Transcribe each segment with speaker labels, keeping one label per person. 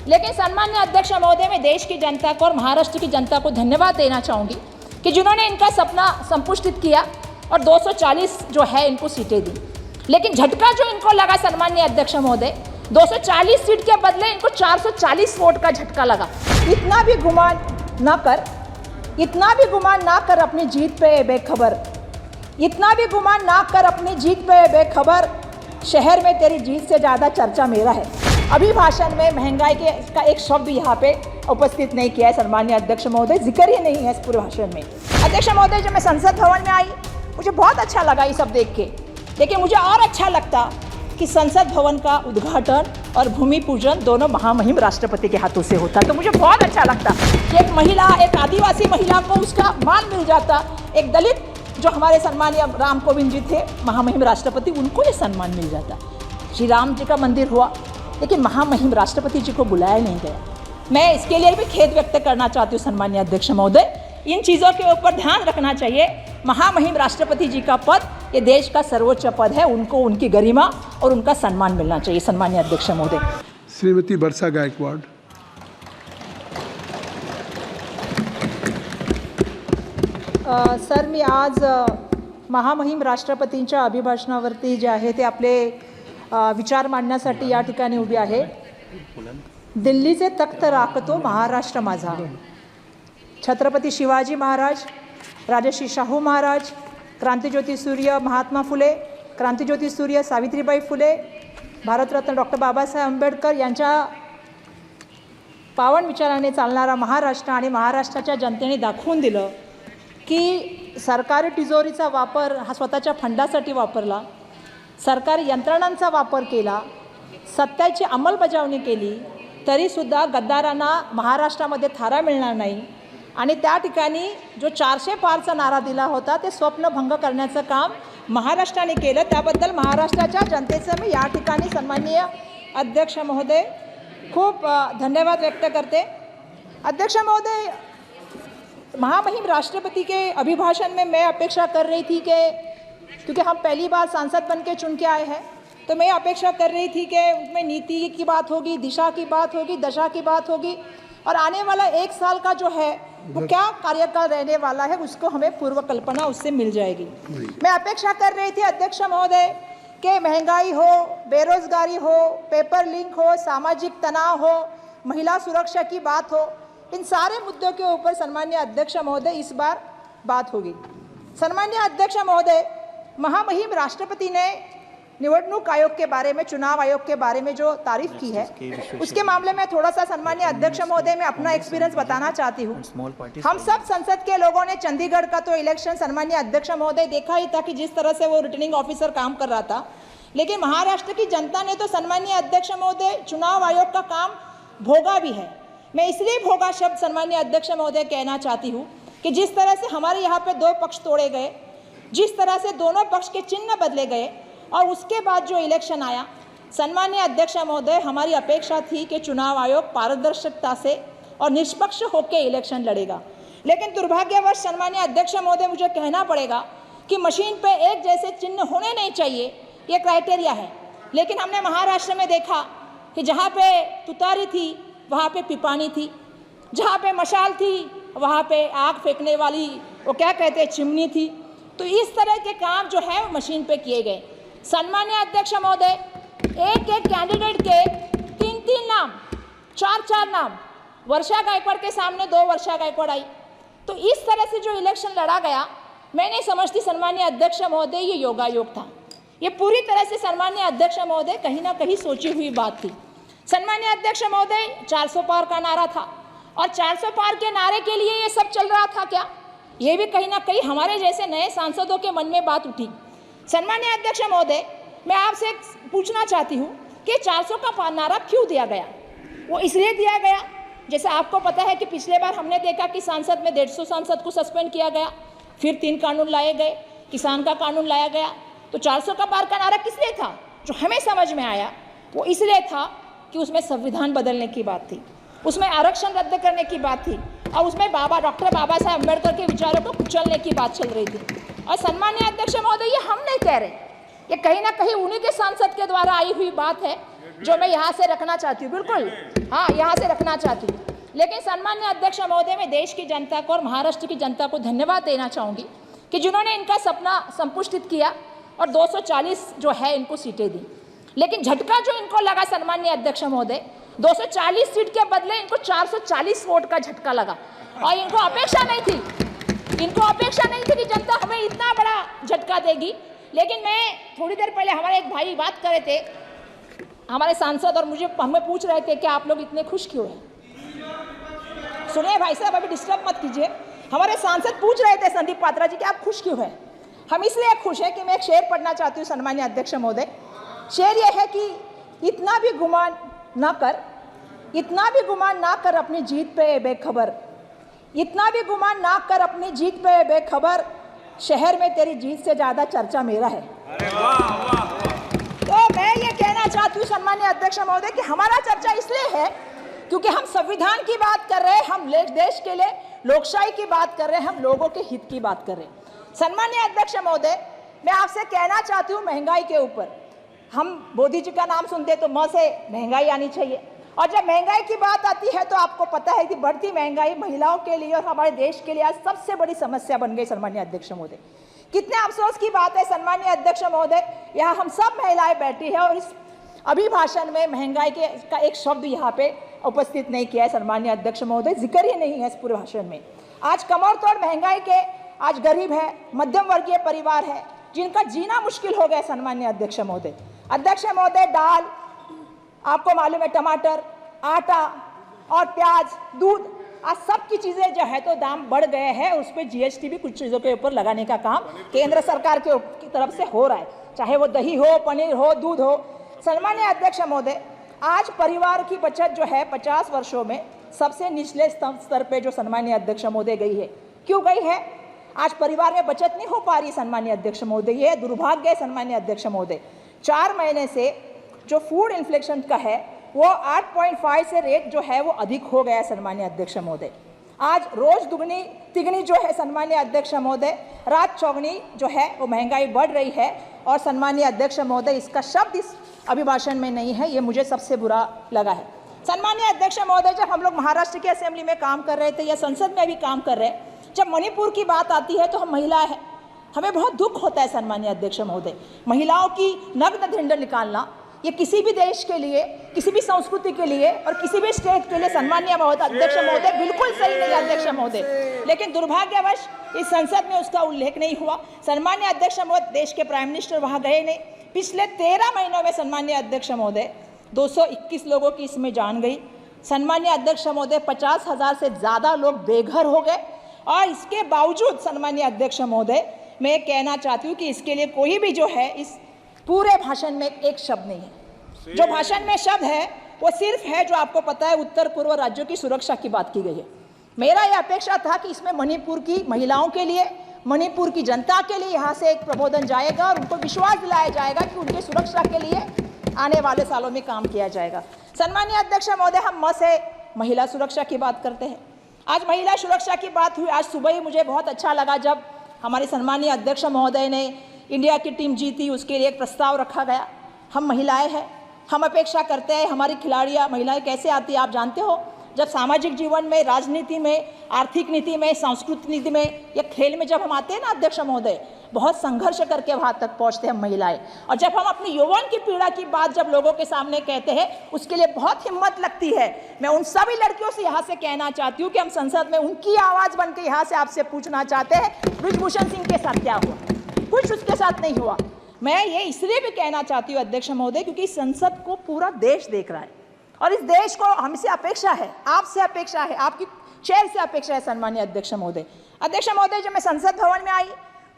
Speaker 1: लेकिन सम्मान्य अध्यक्ष महोदय, मैं देश की जनता को और महाराष्ट्र की जनता को धन्यवाद देना चाहूँगी कि जिन्होंने इनका सपना संपुष्टित किया और 240 जो है इनको सीटें दी। लेकिन झटका जो इनको लगा सम्मान्य अध्यक्ष महोदय, 240 सीट के बदले इनको 440 वोट का झटका लगा। इतना भी गुमान ना कर अपनी जीत पे बेखबर, इतना भी गुमान ना कर अपनी जीत पे बेखबर, शहर में तेरी जीत से ज़्यादा चर्चा मेरा है। अभी भाषण में महंगाई के का एक शब्द यहाँ पे उपस्थित नहीं किया है सम्मान्य अध्यक्ष महोदय, जिक्र ही नहीं है इस पूरे भाषण में। अध्यक्ष महोदय, जब मैं संसद भवन में आई मुझे बहुत अच्छा लगा ये सब देख के, लेकिन मुझे और अच्छा लगता कि संसद भवन का उद्घाटन और भूमि पूजन दोनों महामहिम राष्ट्रपति के हाथों से होता तो मुझे बहुत अच्छा लगता कि एक महिला, एक आदिवासी महिला को उसका मान मिल जाता, एक दलित जो हमारे सम्मानीय राम कोविंद जी थे महामहिम राष्ट्रपति, उनको ये सम्मान मिल जाता। श्री राम जी का मंदिर हुआ लेकिन महामहिम राष्ट्रपति जी को बुलाया नहीं गया। मैं इसके लिए भी खेद व्यक्त करना चाहती हूँ सम्मानीय अध्यक्ष महोदय, इन चीज़ों के ऊपर ध्यान रखना चाहिए। महामहिम राष्ट्रपति जी का पद ये देश का सर्वोच्च पद है, उनको उनकी गरिमा और उनका सम्मान मिलना चाहिए। सम्मानीय अध्यक्ष महोदय।
Speaker 2: श्रीमती वर्षा गायकवाड।
Speaker 1: सर, मी आज महामहिम राष्ट्रपतींच्या अभिभाषणावरती जे आहे ते आपले विचार मांडण्यासाठी या ठिकाणी उभी आहे। दिल्लीचे तख्त राखतो महाराष्ट्र माझा, छत्रपती शिवाजी महाराज, राजर्षी शाहू महाराज, क्रांतिज्योती सूर्य महात्मा फुले, क्रांतिज्योती सूर्य सावित्रीबाई फुले, भारतरत्न डॉक्टर बाबासाहेब आंबेडकर यांच्या पावन विचाराने चालणारा महाराष्ट्र आणि महाराष्ट्राच्या जनतेने दाखवून दिलं की सरकारी तिजोरीचा वापर हा स्वतःच्या फंडासाठी वापरला, सरकारी यंत्रणांचा वापर केला, सत्याची अंमलबजावणी केली, तरीसुद्धा गद्दारांना महाराष्ट्रामध्ये थारा मिळणार नाही आणि त्या ठिकाणी जो 400 पारचा नारा दिला होता ते स्वप्नभंग करण्याचं काम महाराष्ट्राने केलं। त्याबद्दल महाराष्ट्राच्या जनतेचं मी या ठिकाणी सन्माननीय अध्यक्ष महोदय खूप धन्यवाद व्यक्त करते। अध्यक्ष महोदय, महामहिम राष्ट्रपति के अभिभाषण में मैं अपेक्षा कर रही थी कि क्योंकि हम पहली बार सांसद बन के चुन के आए हैं तो मैं अपेक्षा कर रही थी कि उसमें नीति की बात होगी, दिशा की बात होगी, दशा की बात होगी और आने वाला 1 साल का जो है वो क्या कार्यकाल रहने वाला है उसको हमें पूर्व कल्पना उससे मिल जाएगी। मैं अपेक्षा कर रही थी अध्यक्ष महोदय कि महंगाई हो, बेरोजगारी हो, पेपर लिंक हो, सामाजिक तनाव हो, महिला सुरक्षा की बात हो, इन सारे मुद्दों के ऊपर सम्मानीय अध्यक्ष महोदय इस बार बात होगी। सम्मानीय अध्यक्ष महोदय, महामहिम राष्ट्रपति ने निवडणूक आयोग के बारे में, चुनाव आयोग के बारे में जो तारीफ की है उसके मामले में थोड़ा सा सम्मानीय अध्यक्ष महोदय मैं अपना एक्सपीरियंस बताना चाहती हूँ। हम सब संसद के लोगों ने चंडीगढ़ का तो इलेक्शन सम्मानीय अध्यक्ष महोदय देखा ही था कि जिस तरह से वो रिटर्निंग ऑफिसर काम कर रहा था, लेकिन महाराष्ट्र की जनता ने तो सम्मानीय अध्यक्ष महोदय चुनाव आयोग का काम भोगा भी है। मैं इसलिए भोगा शब्द सम्मानीय अध्यक्ष महोदय कहना चाहती हूँ कि जिस तरह से हमारे यहाँ पे 2 पक्ष तोड़े गए, जिस तरह से दोनों पक्ष के चिन्ह बदले गए और उसके बाद जो इलेक्शन आया, सम्मानीय अध्यक्ष महोदय हमारी अपेक्षा थी कि चुनाव आयोग पारदर्शिता से और निष्पक्ष होकर इलेक्शन लड़ेगा। लेकिन दुर्भाग्यवश सम्मानीय अध्यक्ष महोदय मुझे कहना पड़ेगा कि मशीन पे एक जैसे चिन्ह होने नहीं चाहिए, ये क्राइटेरिया है। लेकिन हमने महाराष्ट्र में देखा कि जहाँ पे तुतारी थी वहाँ पे पिपानी थी, जहाँ पे मशाल थी वहाँ पे आग फेंकने वाली वो क्या कहते हैं चिमनी थी। तो इस तरह के काम जो है मशीन पे किए गए। सम्मानीय अध्यक्ष महोदय, एक कैंडिडेट के 3 नाम, 4 नाम, वर्षा गायकवाड़ के सामने 2 वर्षा गायकवाड़ आई। तो इस तरह से जो इलेक्शन लड़ा गया, मैं नहीं समझती सम्मानीय अध्यक्ष महोदय ये योगायोग था। ये पूरी तरह से सम्मानीय अध्यक्ष महोदय कहीं ना कहीं सोची हुई बात थी। सम्मानीय अध्यक्ष महोदय, 400 पार का नारा था और 400 पार के नारे के लिए ये सब चल रहा था क्या? ये भी कहीं ना कहीं हमारे जैसे नए सांसदों के मन में बात उठी। सम्मानीय अध्यक्ष महोदय, मैं आपसे पूछना चाहती हूँ कि 400 का नारा क्यों दिया गया? वो इसलिए दिया गया, जैसे आपको पता है कि पिछले बार हमने देखा कि सांसद में 150 सांसद को सस्पेंड किया गया, फिर 3 कानून लाए गए, किसान का कानून लाया गया। तो 400 का पार का नारा किस लिए था? जो हमें समझ में आया वो इसलिए था कि उसमें संविधान बदलने की बात थी, उसमें आरक्षण रद्द करने की बात थी और उसमें डॉक्टर बाबा साहेब अम्बेडकर के विचारों को कुचलने की बात चल रही थी। और सम्मानीय अध्यक्ष महोदय, ये हम नहीं कह रहे, ये कहीं ना कहीं उन्हीं के सांसद के द्वारा आई हुई बात है जो मैं यहाँ से रखना चाहती हूँ, बिल्कुल हाँ यहाँ से रखना चाहती हूँ। लेकिन सम्मान्य अध्यक्ष महोदय, मैं देश की जनता को और महाराष्ट्र की जनता को धन्यवाद देना चाहूँगी कि जिन्होंने इनका सपना संपुष्टित किया और 240 जो है इनको सीटें दी। लेकिन झटका जो इनको लगा सम्मान्य अध्यक्ष महोदय, 240 सीट के बदले इनको 440 वोट का झटका लगा। और इनको अपेक्षा नहीं थी कि जनता हमें इतना बड़ा झटका देगी। लेकिन मैं थोड़ी देर पहले हमारे एक भाई बात कर रहे थे, हमारे सांसद, और हमें पूछ रहे थे कि आप लोग इतने खुश क्यों हैं। सुनिए भाई साहब, अभी डिस्टर्ब मत कीजिए। हमारे सांसद पूछ रहे थे संदीप पात्रा जी कि आप खुश क्यों हैं। हम इसलिए खुश हैं कि मैं एक शेर पढ़ना चाहती हूँ सम्मान्य अध्यक्ष महोदय। शेर यह है कि इतना भी गुमान ना कर अपनी जीत पे बेखबर, इतना भी गुमान ना कर अपनी जीत पे बेखबर, शहर में तेरी जीत से ज़्यादा चर्चा मेरा है। तो मैं ये कहना चाहती हूँ सम्मान्य अध्यक्ष महोदय कि हमारा चर्चा इसलिए है क्योंकि हम संविधान की बात कर रहे हैं, हम देश के लिए लोकशाही की बात कर रहे हैं, हम लोगों के हित की बात कर रहे हैं। सम्मान्य अध्यक्ष महोदय, मैं आपसे कहना चाहती हूँ महंगाई के ऊपर, हम मोदी जी का नाम सुनते तो म से महंगाई आनी चाहिए, और जब महंगाई की बात आती है तो आपको पता है कि बढ़ती महंगाई महिलाओं के लिए और हमारे देश के लिए आज सबसे बड़ी समस्या बन गई। सम्मान्य अध्यक्ष महोदय, कितने अफसोस की बात है सम्मान्य अध्यक्ष महोदय, यहाँ हम सब महिलाएं बैठी हैं और इस अभिभाषण में महंगाई का एक शब्द यहाँ पे उपस्थित नहीं किया है। सम्मान्य अध्यक्ष महोदय, जिक्र ही नहीं है इस पूरे भाषण में। आज कमर तोड़ महंगाई के आज गरीब है, मध्यम वर्गीय परिवार है जिनका जीना मुश्किल हो गया। सम्मान्य अध्यक्ष महोदय, दाल, आपको मालूम है टमाटर, आटा और प्याज, दूध, आज सब की चीज़ें जो है तो दाम बढ़ गए हैं। उस पर जीएसटी भी कुछ चीज़ों के ऊपर लगाने का काम केंद्र सरकार की तरफ से हो रहा है, चाहे वो दही हो, पनीर हो, दूध हो। सम्मान्य अध्यक्ष महोदय, आज परिवार की बचत जो है 50 वर्षों में सबसे निचले स्तर पे जो सम्मान्य अध्यक्ष महोदय गई है। क्यों गई है? आज परिवार में बचत नहीं हो पा रही सम्मान्य अध्यक्ष महोदय, ये दुर्भाग्य है सम्मान्य अध्यक्ष महोदय। 4 महीने से जो फूड इन्फ्लेशन का है वो 8.5 से रेट जो है वो अधिक हो गया है सम्मान्य अध्यक्ष महोदय। आज रोज दुगनी तिगनी जो है सम्मान्य अध्यक्ष महोदय, रात चौगनी जो है वो महंगाई बढ़ रही है। और सम्मान्य अध्यक्ष महोदय, इसका शब्द इस अभिभाषण में नहीं है, ये मुझे सबसे बुरा लगा है। सम्मान्य अध्यक्ष महोदय, जब हम लोग महाराष्ट्र की असेंबली में काम कर रहे थे या संसद में भी काम कर रहे हैं, जब मणिपुर की बात आती है तो हम महिलाएं हैं, हमें बहुत दुख होता है सम्मान्य अध्यक्ष महोदय। महिलाओं की नग्न ढिंड निकालना ये किसी भी देश के लिए, किसी भी संस्कृति के लिए और किसी भी स्टेट के लिए सम्मान्य अध्यक्ष महोदय बिल्कुल सही नहीं अध्यक्ष महोदय। लेकिन दुर्भाग्यवश इस संसद में उसका उल्लेख नहीं हुआ। सम्मान्य अध्यक्ष महोदय, देश के प्राइम मिनिस्टर वहाँ गए नहीं। पिछले 13 महीनों में सम्मान्य अध्यक्ष महोदय 221 लोगों की इसमें जान गई। सम्मान्य अध्यक्ष महोदय, 50,000 से ज़्यादा लोग बेघर हो गए। और इसके बावजूद सम्मान्य अध्यक्ष महोदय, मैं कहना चाहती हूँ कि इसके लिए कोई भी जो है इस पूरे भाषण में एक शब्द नहीं है। जो भाषण में शब्द है वो सिर्फ है जो आपको पता है उत्तर पूर्व राज्यों की सुरक्षा की बात की गई है। मेरा ये अपेक्षा था कि इसमें मणिपुर की महिलाओं के लिए, मणिपुर की जनता के लिए यहाँ से एक प्रबोधन जाएगा और उनको विश्वास दिलाया जाएगा कि उनके सुरक्षा के लिए आने वाले सालों में काम किया जाएगा। सम्मान्य अध्यक्ष महोदय, हम से महिला सुरक्षा की बात करते हैं। आज महिला सुरक्षा की बात हुई। आज सुबह ही मुझे बहुत अच्छा लगा जब हमारे सम्मानीय अध्यक्ष महोदय ने इंडिया की टीम जीती, उसके लिए एक प्रस्ताव रखा गया। हम महिलाएं हैं, हम अपेक्षा करते हैं हमारी खिलाड़ियां महिलाएं कैसे आती है आप जानते हो। जब सामाजिक जीवन में, राजनीति में, आर्थिक नीति में, सांस्कृतिक नीति में या खेल में जब हम आते हैं ना अध्यक्ष महोदय, बहुत संघर्ष करके वहाँ तक पहुँचते हैं महिलाएं। और जब हम अपनी यौवन की पीड़ा की बात जब लोगों के सामने कहते हैं, उसके लिए बहुत हिम्मत लगती है। मैं उन सभी लड़कियों से यहाँ से कहना चाहती हूँ कि हम संसद में उनकी आवाज़ बन के यहाँ से आपसे पूछना चाहते हैं, ब्रिजभूषण सिंह के साथ क्या हुआ? कुछ उसके साथ नहीं हुआ। मैं ये इसलिए भी कहना चाहती हूँ अध्यक्ष महोदय, क्योंकि संसद को पूरा देश देख रहा है और इस देश को हमसे अपेक्षा है, आपसे अपेक्षा है, आपकी चेयर से अपेक्षा है सम्मानीय अध्यक्ष महोदय। अध्यक्ष महोदय, जब मैं संसद भवन में आई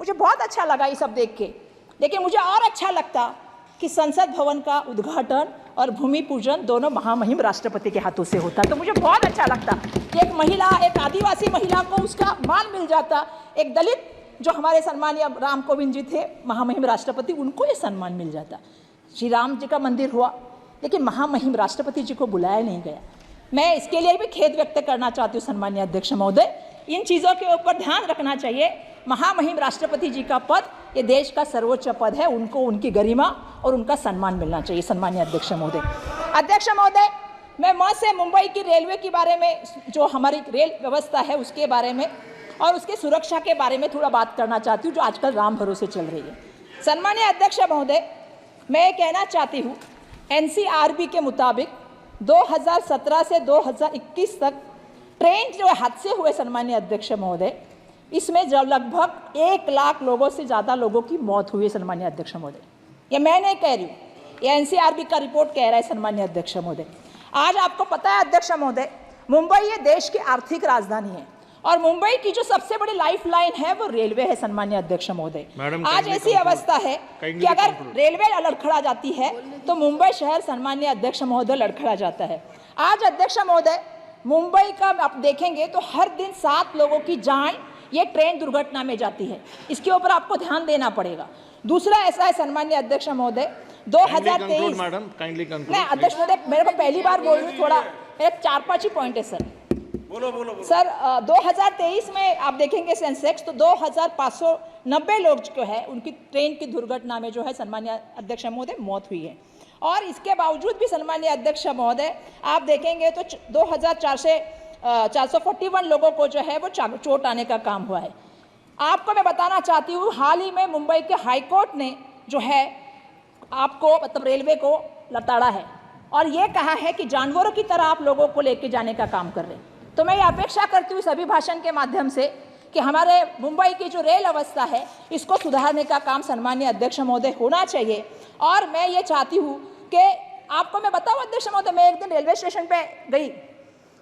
Speaker 1: मुझे बहुत अच्छा लगा ये सब देख के, लेकिन मुझे और अच्छा लगता कि संसद भवन का उद्घाटन और भूमि पूजन दोनों महामहिम राष्ट्रपति के हाथों से होता। तो मुझे बहुत अच्छा लगता कि एक महिला, एक आदिवासी महिला को उसका मान मिल जाता, एक दलित जो हमारे सम्मानीय राम कोविंद जी थे महामहिम राष्ट्रपति, उनको ये सम्मान मिल जाता। श्री राम जी का मंदिर हुआ लेकिन महामहिम राष्ट्रपति जी को बुलाया नहीं गया। मैं इसके लिए भी खेद व्यक्त करना चाहती हूँ सम्मानीय अध्यक्ष महोदय। इन चीज़ों के ऊपर ध्यान रखना चाहिए। महामहिम राष्ट्रपति जी का पद ये देश का सर्वोच्च पद है, उनको उनकी गरिमा और उनका सम्मान मिलना चाहिए। सम्मानीय अध्यक्ष महोदय, अध्यक्ष महोदय, मैं म से मुंबई की रेलवे के बारे में, जो हमारी रेल व्यवस्था है उसके बारे में और उसकी सुरक्षा के बारे में थोड़ा बात करना चाहती हूँ, जो आजकल राम भरोसे चल रही है। सम्मानीय अध्यक्ष महोदय, मैं ये कहना चाहती हूँ, NCRB के मुताबिक 2017 से 2021 तक ट्रेन जो हादसे हुए सम्मानीय अध्यक्ष महोदय, इसमें जो लगभग 1 लाख लोगों से ज़्यादा लोगों की मौत हुई है सम्मानीय अध्यक्ष महोदय। ये मैं नहीं कह रही हूँ, ये NCRB का रिपोर्ट कह रहा है सम्मानीय अध्यक्ष महोदय। आज आपको पता है अध्यक्ष महोदय, मुंबई ये देश की आर्थिक राजधानी है और मुंबई की जो सबसे बड़ी लाइफलाइन है वो रेलवे है सम्मानीय अध्यक्ष महोदय। आज ऐसी अवस्था है कि अगर रेलवे लड़खड़ा जाती है तो मुंबई शहर सम्मानीय अध्यक्ष महोदय लड़खड़ा जाता है। आज अध्यक्ष महोदय, मुंबई का आप देखेंगे तो हर दिन 7 लोगों की जान ये ट्रेन दुर्घटना में जाती है, इसके ऊपर आपको ध्यान देना पड़ेगा। दूसरा ऐसा है सम्मानीय अध्यक्ष महोदय, 2023 मैं अध्यक्ष महोदय मेरे को पहली बार बोल रही हूँ, थोड़ा मेरे 4-5 ही पॉइंट है सर। बोलो सर, 2023 में आप देखेंगे सेंसेक्स तो 2590 लोग जो है उनकी ट्रेन की दुर्घटना में जो है सम्मानीय अध्यक्ष महोदय मौत हुई है। और इसके बावजूद भी सम्मानीय अध्यक्ष महोदय आप देखेंगे तो 441 लोगों को जो है वो चोट आने का काम हुआ है। आपको मैं बताना चाहती हूँ, हाल ही में मुंबई के हाईकोर्ट ने जो है आपको मतलब रेलवे को लताड़ा है और ये कहा है कि जानवरों की तरह आप लोगों को लेके जाने का काम कर रहे हैं। तो मैं ये अपेक्षा करती हूँ इस अभिभाषण के माध्यम से कि हमारे मुंबई की जो रेल अवस्था है इसको सुधारने का काम सम्मानीय अध्यक्ष महोदय होना चाहिए। और मैं ये चाहती हूँ कि आपको मैं बताऊँ अध्यक्ष महोदय, मैं एक दिन रेलवे स्टेशन पे गई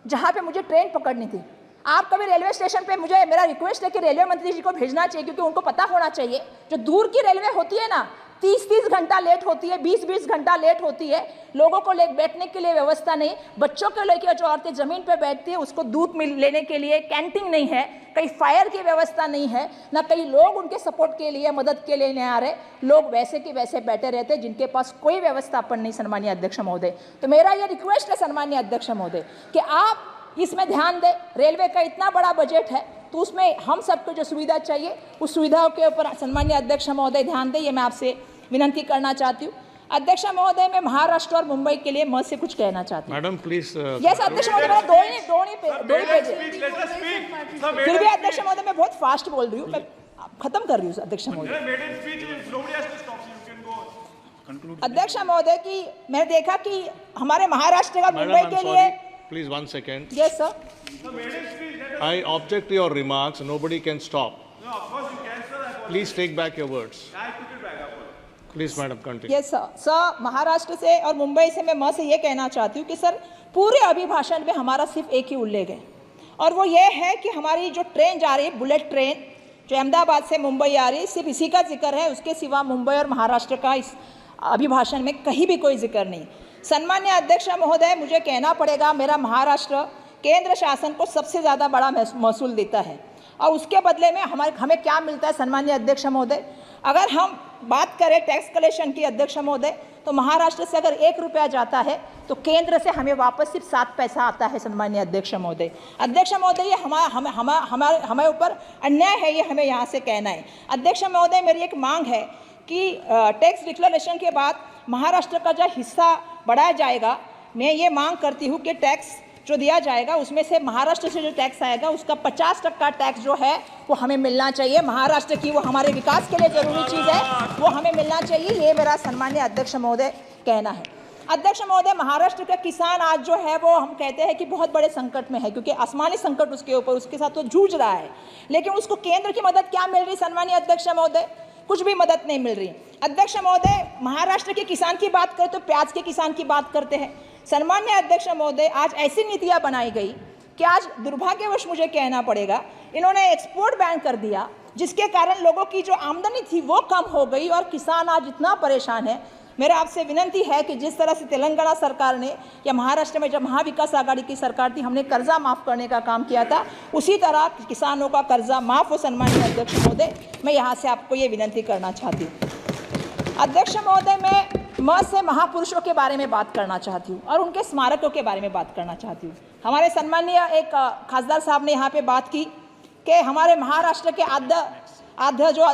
Speaker 1: जहाँ पे मुझे ट्रेन पकड़नी थी। आप कभी रेलवे स्टेशन पे, मुझे मेरा रिक्वेस्ट है कि रेलवे मंत्री जी को भेजना चाहिए, क्योंकि उनको पता होना चाहिए जो दूर की रेलवे होती है ना 30-30 घंटा लेट होती है, 20-20 घंटा लेट होती है, लोगों को बैठने के लिए व्यवस्था नहीं, बच्चों को लेकर जो औरतें ज़मीन पे बैठती है उसको दूध लेने के लिए कैंटीन नहीं है, कहीं फायर की व्यवस्था नहीं है, ना कई लोग उनके सपोर्ट के लिए मदद के लिए नहीं आ रहे, लोग वैसे के वैसे बैठे रहते जिनके पास कोई व्यवस्थापन नहीं सम्मानीय अध्यक्ष महोदय। तो मेरा ये रिक्वेस्ट है सम्मानीय अध्यक्ष महोदय कि आप इसमें ध्यान दें। रेलवे का इतना बड़ा बजट है तो उसमें हम सबको जो सुविधा चाहिए उस सुविधाओं के ऊपर सम्मानीय अध्यक्ष महोदय ध्यान दें, ये मैं आपसे विनती करना चाहती हूँ। अध्यक्ष महोदय, मैं महाराष्ट्र और मुंबई के लिए से कुछ कहना चाहती हूँ। Madam please. यस अध्यक्ष महोदय, मेरा दो ही पेज है। फिर भी अध्यक्ष महोदय मैं बहुत फास्ट बोल रही हूँ, मैं खत्म कर रही हूँ अध्यक्ष महोदय। अध्यक्ष महोदय की मैंने देखा कि हमारे महाराष्ट्र का मुंबई के लिए।
Speaker 3: Please 1 second.
Speaker 1: Yes sir.
Speaker 3: I object to your remarks. Nobody can stop. No, of course you can, sir. Please take back your words. I took it back. Please, madam, continue.
Speaker 1: Yes sir. Sir, Maharashtra से और मुंबई से मैं से ये कहना चाहती हूँ कि सर पूरे अभिभाषण में हमारा सिर्फ एक ही उल्लेख है और वो ये है कि हमारी जो ट्रेन जा रही है, बुलेट ट्रेन जो अहमदाबाद से मुंबई आ रही है, सिर्फ इसी का जिक्र है, उसके सिवा मुंबई और महाराष्ट्र का इस अभिभाषण में कहीं भी कोई जिक्र नहीं। सम्मान्य अध्यक्ष महोदय, मुझे कहना पड़ेगा, मेरा महाराष्ट्र केंद्र शासन को सबसे ज़्यादा बड़ा महसूल देता है और उसके बदले में हमें क्या मिलता है सम्मान्य अध्यक्ष महोदय? अगर हम बात करें टैक्स कलेक्शन की अध्यक्ष महोदय, तो महाराष्ट्र से अगर 1 रुपया जाता है तो केंद्र से हमें वापस सिर्फ 7 पैसा आता है सम्मान्य अध्यक्ष महोदय। अध्यक्ष महोदय, ये हमारे ऊपर अन्याय है, ये हमें यहाँ से कहना है। अध्यक्ष महोदय, मेरी एक मांग है कि टैक्स डिक्लेरेशन के बाद महाराष्ट्र का जो हिस्सा बढ़ाया जाएगा, मैं ये मांग करती हूँ कि टैक्स जो दिया जाएगा उसमें से महाराष्ट्र से जो टैक्स आएगा उसका 50% टैक्स जो है वो हमें मिलना चाहिए। महाराष्ट्र की वो हमारे विकास के लिए ज़रूरी चीज़ है, वो हमें मिलना चाहिए, ये मेरा सम्मान्य अध्यक्ष महोदय कहना है। अध्यक्ष महोदय, महाराष्ट्र का किसान आज जो है वो हम कहते हैं कि बहुत बड़े संकट में है, क्योंकि आसमानी संकट उसके ऊपर, उसके साथ वो जूझ रहा है, लेकिन उसको केंद्र की मदद क्या मिल रही सम्मान्य अध्यक्ष महोदय? कुछ भी मदद नहीं मिल रही। अध्यक्ष महोदय, महाराष्ट्र के किसान की बात करें तो प्याज के किसान की बात करते हैं। सम्मान्य अध्यक्ष महोदय, आज ऐसी नीतियां बनाई गई कि आज दुर्भाग्यवश मुझे कहना पड़ेगा, इन्होंने एक्सपोर्ट बैन कर दिया, जिसके कारण लोगों की जो आमदनी थी वो कम हो गई और किसान आज इतना परेशान है। मेरा आपसे विनती है कि जिस तरह से तेलंगाना सरकार ने या महाराष्ट्र में जब महाविकास आघाड़ी की सरकार थी, हमने कर्जा माफ़ करने का काम किया था, उसी तरह किसानों का कर्जा माफ़ हो सम्मान्य अध्यक्ष महोदय। मैं यहाँ से आपको ये विनती करना चाहती हूँ। अध्यक्ष महोदय, मैं मैं से महापुरुषों के बारे में बात करना चाहती हूँ और उनके स्मारकों के बारे में बात करना चाहती हूँ। हमारे सम्मानीय एक खासदार साहब ने यहाँ पे बात की कि हमारे महाराष्ट्र के आद्य जो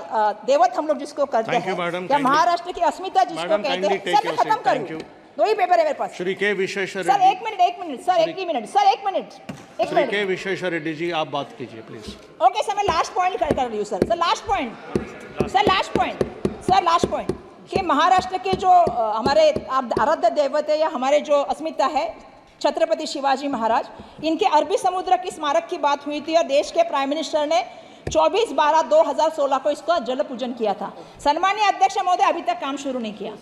Speaker 1: देवत हम लोग जिसको करते
Speaker 3: Thank you,
Speaker 1: हैं,
Speaker 3: madam.
Speaker 1: या
Speaker 3: Kindly-
Speaker 1: महाराष्ट्र की अस्मिता जिसको
Speaker 3: Madam,
Speaker 1: कहते
Speaker 3: kindly
Speaker 1: हैं,
Speaker 3: take
Speaker 1: सर मैं
Speaker 3: your
Speaker 1: खत्म
Speaker 3: seat. Thank
Speaker 1: करूँ,
Speaker 3: you.
Speaker 1: 2 ही पेपर है मेरे पास।
Speaker 3: श्री के विश्वेश्वर
Speaker 1: सर
Speaker 3: रेड्डी,
Speaker 1: एक मिनट सर एक ही मिनट सर एक मिनट
Speaker 3: श्री के विश्वेश्वर रेड्डी जी आप बात कीजिए प्लीज।
Speaker 1: ओके सर मैं लास्ट पॉइंट कर रही हूँ सर लास्ट पॉइंट कि महाराष्ट्र के जो हमारे आराध्य देवता या हमारे जो अस्मिता है छत्रपति शिवाजी महाराज, इनके अरबी समुद्र की स्मारक की बात हुई थी और देश के प्राइम मिनिस्टर ने 24/12/2016 को इसका जल पूजन किया था। सम्मानीय अध्यक्ष महोदय अभी तक काम शुरू नहीं किया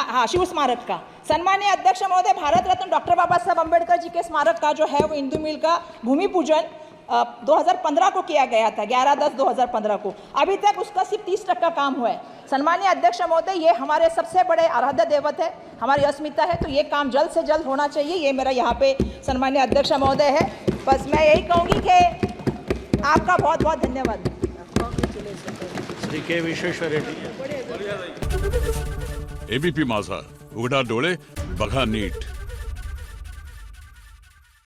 Speaker 1: हाँ शिव स्मारक का। सम्मानीय अध्यक्ष महोदय भारत रत्न डॉक्टर बाबा साहब अम्बेडकर जी के स्मारक का जो है वो इंदू मिल का भूमि पूजन 2015 को किया गया था, 11/10/2015 को। अभी तक उसका सिर्फ 30% काम हुआ है। सम्मानीय अध्यक्ष महोदय, ये हमारे सबसे बड़े आराध्य देवत है, हमारी अस्मिता है, तो ये काम जल्द से जल्द होना चाहिए। ये मेरा यहाँ पे सम्मानीय अध्यक्ष महोदय है। बस मैं यही कहूँगी कि आपका बहुत बहुत धन्यवाद।
Speaker 3: श्री के विश्वेश्वर रेड्डी।
Speaker 4: एबीपी माझा, उघडा डोळे बघा नीट.